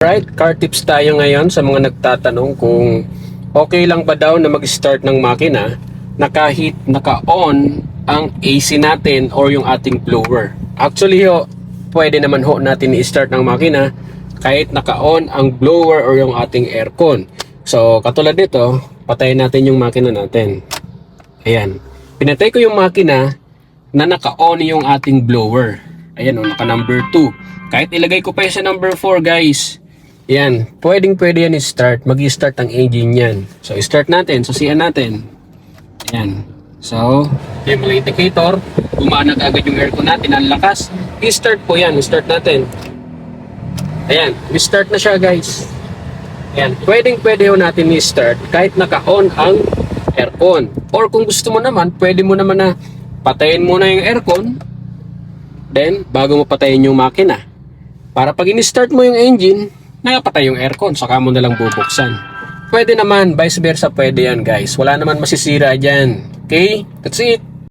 Right, car tips tayo ngayon sa mga nagtatanong kung okay lang ba daw na mag-start ng makina na kahit naka-on ang AC natin or yung ating blower. Actually ho, pwede naman ho natin i-start ng makina kahit naka-on ang blower or yung ating aircon. So, katulad nito, patayin natin yung makina natin. Ayan. Pinatay ko yung makina na naka-on yung ating blower. Ayan o, naka number 2. Kahit ilagay ko pa yung sa number 4 guys. Yan, pwede yan i-start. Mag-i-start ang engine yan. So, i-start natin. Susian natin. Yan. So, yung mga indicator, gumana agad yung aircon natin. Ang lakas. I-start po yan. I-start natin. Ayan. I-start na siya guys. Ayan. Pwede ho natin i-start kahit naka-on ang aircon. Or kung gusto mo naman, pwede mo naman na patayin muna yung aircon. Then, bago mo patayin yung makina. Para pag in-start mo yung engine, nakapatay yung aircon, saka mo na lang bubuksan. Pwede naman, vice versa, pwede yan guys. Wala naman masisira dyan. Okay? That's it.